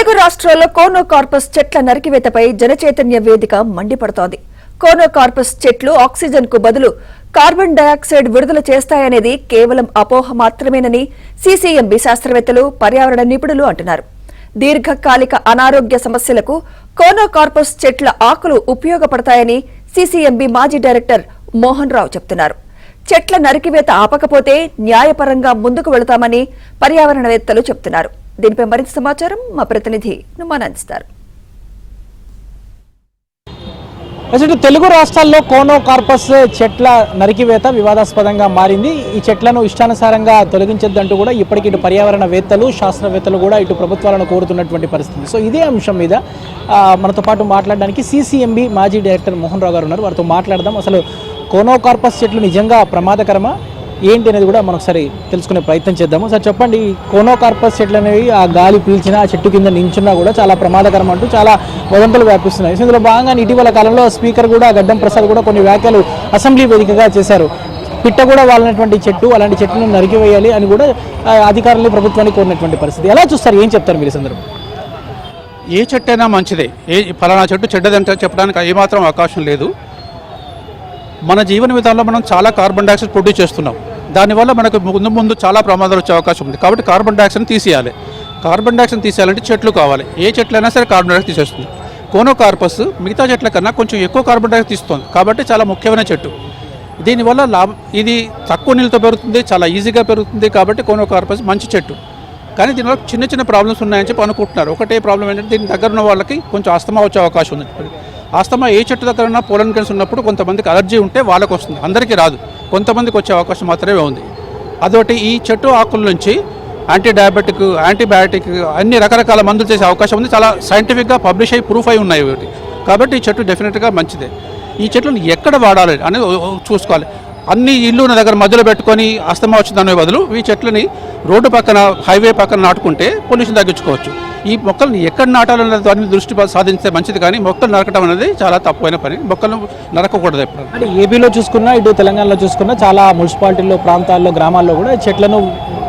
తెలుగు రాష్ట్రాల్లో కోనోకార్పస్ చెట్ల నరికివేతపై జనచైతన్య వేదిక మండిపడుతోంది. కోనోకార్పస్ చెట్లు ఆక్సిజన్ కు బదులు కార్బన్ డయాక్సైడ్ విడుదల చేస్తాయనేది కేవలం అపోహ మాత్రమేనని సీసీఎంబీ శాస్త్రవేత్తలు, పర్యావరణ నిపుణులు అంటున్నారు. దీర్ఘకాలిక అనారోగ్య సమస్యలకు కోనోకార్పస్ చెట్ల ఆకులు ఉపయోగపడతాయని సీసీఎంబీ మాజీ డైరెక్టర్ మోహన్ రావు చెబుతున్నారు. చెట్ల నరికివేత ఆపకపోతే న్యాయపరంగా ముందుకు వెళతామని పర్యావరణవేత్తలు చెబుతున్నారు. దీనిపై మరింత సమాచారం మా ప్రతినిధి నుమాన్ అందిస్తారు. తెలుగు రాష్ట్రాల్లో కోనోకార్పస్ చెట్ల నరికివేత వివాదాస్పదంగా మారింది. ఈ చెట్లను ఇష్టానుసారంగా తొలగించొద్దంటూ కూడా ఇప్పటికి ఇటు పర్యావరణవేత్తలు, శాస్త్రవేత్తలు కూడా ఇటు ప్రభుత్వాలను కోరుతున్నటువంటి పరిస్థితి. సో ఇదే అంశం మీద మనతో పాటు మాట్లాడడానికి సీసీఎంబీ మాజీ డైరెక్టర్ మోహన్ రావు గారు ఉన్నారు. వారితో మాట్లాడదాం. అసలు కోనోకార్పస్ చెట్లు నిజంగా ప్రమాదకరమా ఏంటి అనేది కూడా మనం ఒకసారి తెలుసుకునే ప్రయత్నం చేద్దాము. సార్ చెప్పండి, కోనోకార్పస్ చెట్లు అనేవి ఆ గాలి పీల్చినా, ఆ చెట్టు కింద నించున్నా కూడా చాలా ప్రమాదకరం అంటూ చాలా వదంతులు వ్యాపిస్తున్నాయి. ఇందులో భాగంగా ఇటీవల కాలంలో స్పీకర్ కూడా గడ్డం ప్రసాద్ కూడా కొన్ని వ్యాఖ్యలు అసెంబ్లీ వేదికగా చేశారు. పిట్ట కూడా వాళ్ళనటువంటి చెట్టు, అలాంటి చెట్లను నరికివేయాలి అని కూడా అధికారులు ప్రభుత్వాన్ని కోరినటువంటి పరిస్థితి. ఎలా చూస్తారు, ఏం చెప్తారు మీరు ఈ సందర్భం? ఏ చెట్టు అయినా మంచిదే, ఫలానా చెట్టు చెడ్డదంటే చెప్పడానికి ఏమాత్రం అవకాశం లేదు. మన జీవన విధానంలో మనం చాలా కార్బన్ డైఆక్సైడ్ ప్రొడ్యూస్ చేస్తున్నాం. దానివల్ల మనకు ముందు చాలా ప్రమాదాలు వచ్చే అవకాశం ఉంది. కాబట్టి కార్బన్ డైఆక్సైడ్ తీసేయాలి. కార్బన్ డైఆక్సైడ్ తీసేయాలంటే చెట్లు కావాలి. ఏ చెట్లైనా సరే కార్బన్ డైఆక్సైడ్ తీసేస్తుంది. కోనోకార్పస్ మిగతా చెట్ల కన్నా కొంచెం ఎక్కువ కార్బన్ డైఆక్సైడ్ తీస్తుంది. కాబట్టి చాలా ముఖ్యమైన చెట్టు. దీనివల్ల ఇది తక్కువ నీళ్ళతో పెరుగుతుంది, చాలా ఈజీగా పెరుగుతుంది. కాబట్టి కోనోకార్పస్ మంచి చెట్టు. కానీ దీనివల్ల చిన్న చిన్న ప్రాబ్లమ్స్ ఉన్నాయని చెప్పి అనుకుంటున్నారు. ఒకటే ప్రాబ్లం ఏంటంటే దీని దగ్గర ఉన్న వాళ్ళకి కొంచెం ఆస్తమా వచ్చే అవకాశం ఉంది. ఆస్తమా ఏ చెట్టు దగ్గర ఉన్న పోలన్ గ్రెయిన్స్ ఉన్నప్పుడు కొంతమందికి అలర్జీ ఉంటే వాళ్ళకి వస్తుంది, అందరికీ రాదు. కొంతమందికి వచ్చే అవకాశం మాత్రమే ఉంది. అదొకటి. ఈ చెట్టు ఆకుల నుంచి యాంటీబయాటిక్ అన్ని రకరకాల మందులు చేసే అవకాశం ఉంది. చాలా సైంటిఫిక్గా పబ్లిష్ అయ్యి ప్రూఫ్ అయి ఉన్నాయి ఒకటి. కాబట్టి ఈ చెట్టు డెఫినెట్గా మంచిదే. ఈ చెట్లను ఎక్కడ వాడాలి అనేది చూసుకోవాలి. అన్ని ఇల్లు ఉన్న దగ్గర మధ్యలో పెట్టుకొని అస్తమా వచ్చిందనే బదులు ఈ చెట్లని రోడ్డు పక్కన, హైవే పక్కన నాటుకుంటే పొల్యూషన్ తగ్గించుకోవచ్చు. ఈ మొక్కలను ఎక్కడ నాటాలనే దాని దృష్టి సాధించే మంచిది. కానీ మొక్కలు నరకడం అనేది చాలా తక్కువైన పని. మొక్కలను నరకకూడదు ఎప్పుడు. అంటే ఏపీలో చూసుకున్నా, ఇటు తెలంగాణలో చూసుకున్నా చాలా మున్సిపాలిటీల్లో, ప్రాంతాల్లో, గ్రామాల్లో కూడా చెట్లను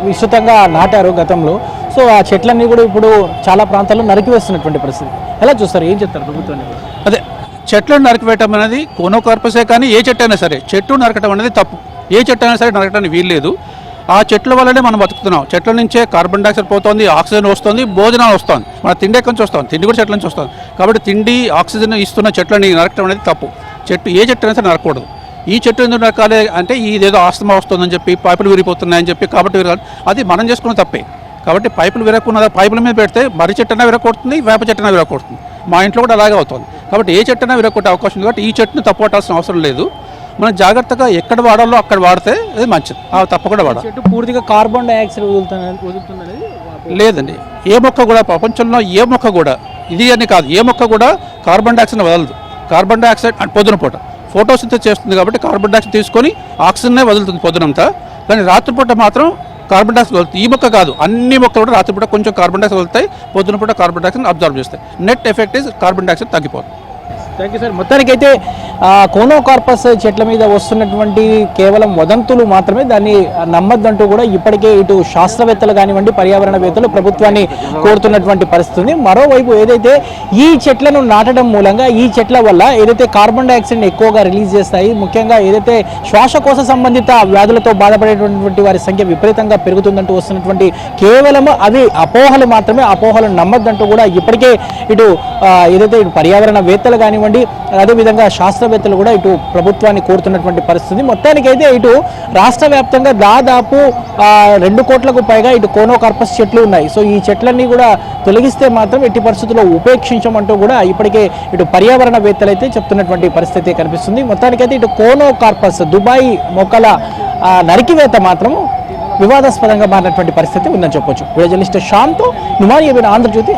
విస్తృతంగా నాటారు గతంలో. సో ఆ చెట్లన్నీ కూడా ఇప్పుడు చాలా ప్రాంతాల్లో నరికివేస్తున్నటువంటి పరిస్థితి. ఎలా చూస్తారు, ఏం చెప్తారు ప్రభుత్వాన్ని? అదే చెట్లను నరికివేయటం అనేది కోనోకార్పసే కానీ ఏ చెట్టు అయినా సరే చెట్టు నరకటం అనేది తప్పు. ఏ చెట్టు అయినా సరే నరకటానికి వీల్లేదు. ఆ చెట్ల వల్లనే మనం బతుకుతున్నాం. చెట్ల నుంచే కార్బన్ డైఆక్సైడ్ పోతుంది, ఆక్సిజన్ వస్తుంది, భోజనం వస్తుంది. మన తిండి ఎక్కడి నుంచి వస్తుంది? తిండి కూడా చెట్ల నుంచి వస్తుంది. కాబట్టి తిండి, ఆక్సిజన్ ఇస్తున్న చెట్లని నరకటం అనేది తప్పు. ఏ చెట్టు అయినా సరే నరకకూడదు. ఈ చెట్టు ఎందుకు నరకాలి అంటే ఇదేదో ఆస్తమా వస్తుందని చెప్పి, పైపులు విరిగిపోతున్నాయని చెప్పి, కాబట్టి విరగాలి. అది మనం చేసుకున్న తప్పే. కాబట్టి పైపులు విరగకుండా పైపుల మీద పెడితే మర్రి చెట్టున విరగొడుతుంది, వేప చెట్టున విరగొడుతుంది. మా ఇంట్లో కూడా అలాగే అవుతుంది. కాబట్టి ఏ చెట్టున విరగొట్టే అవకాశం ఉంది. కాబట్టి ఈ చెట్టును తప్పట్టాల్సిన అవసరం లేదు. మనం జాగ్రత్తగా ఎక్కడ వాడాలో అక్కడ వాడితే అది మంచిది. తప్పకుండా వాడాలి. చెట్టు పూర్తిగా కార్బన్ డైఆక్సైడ్ వదులుతుంది లేదండి. ఏ మొక్క కూడా, ప్రపంచంలో ఏ మొక్క కూడా, ఇది అని కాదు, ఏ మొక్క కూడా కార్బన్ డైఆక్సైడ్ వదలదు. కార్బన్ డైఆక్సైడ్ పొద్దున పూట ఫోటోసింథసిస్ చేస్తుంది కాబట్టి కార్బన్ డైఆక్సైడ్ తీసుకొని ఆక్సిజన్నే వదులుతుంది పొద్దునంతా. కానీ రాత్రిపూట మాత్రం కార్బన్ డైఆక్సైడ్ వదులుతుంది. ఈ మొక్క కాదు, అన్ని మొక్కలు కూడా రాత్రిపూట కొంచెం కార్బన్ డైఆక్సైడ్ వదులుతాయి, పొద్దున పూట కార్బన్ డైఆక్సైడ్ అబ్జర్వ్ చేస్తాయి. Net effect is carbon dioxide తగ్గిపోతుంది. Thank you sir. మొత్తానికైతే కోనోకార్పస్ చెట్ల మీద వస్తున్నటువంటి కేవలం వదంతులు మాత్రమే, దాన్ని నమ్మద్దంటూ కూడా ఇప్పటికే ఇటు శాస్త్రవేత్తలు కానివ్వండి, పర్యావరణవేత్తలు ప్రభుత్వాన్ని కోరుతున్నటువంటి పరిస్థితి. మరోవైపు ఏదైతే ఈ చెట్లను నాటడం మూలంగా, ఈ చెట్ల వల్ల ఏదైతే కార్బన్ డైఆక్సైడ్ని ఎక్కువగా రిలీజ్ చేస్తాయి, ముఖ్యంగా ఏదైతే శ్వాసకోశ సంబంధిత వ్యాధులతో బాధపడేటువంటి వారి సంఖ్య విపరీతంగా పెరుగుతుందంటూ వస్తున్నటువంటి కేవలం అవి అపోహలు మాత్రమే. అపోహలు నమ్మద్దంటూ కూడా ఇప్పటికే ఇటు ఏదైతే ఇటు పర్యావరణవేత్తలు కానివ్వండి, అదేవిధంగా శాస్త్రవేత్తలు కూడా ఇటు ప్రభుత్వాన్ని కోరుతున్నటువంటి పరిస్థితి. మొత్తానికైతే ఇటు రాష్ట్ర వ్యాప్తంగా దాదాపు 2 కోట్లకు పైగా ఇటు కోనోకార్పస్ చెట్లు ఉన్నాయి. సో ఈ చెట్లన్నీ కూడా తొలగిస్తే మాత్రం ఎట్టి పరిస్థితుల్లో ఉపేక్షించమంటూ కూడా ఇప్పటికే ఇటు పర్యావరణవేత్తలు అయితే చెప్తున్నటువంటి పరిస్థితి కనిపిస్తుంది. మొత్తానికైతే ఇటు కోనోకార్పస్ దుబాయ్ మొక్కల నరికివేత మాత్రం వివాదాస్పదంగా మారినటువంటి పరిస్థితి ఉందని చెప్పొచ్చు. వీడియో జర్నలిస్ట్ శ్యామ్తో నుమాన్, ఆంధ్రజ్యోతి.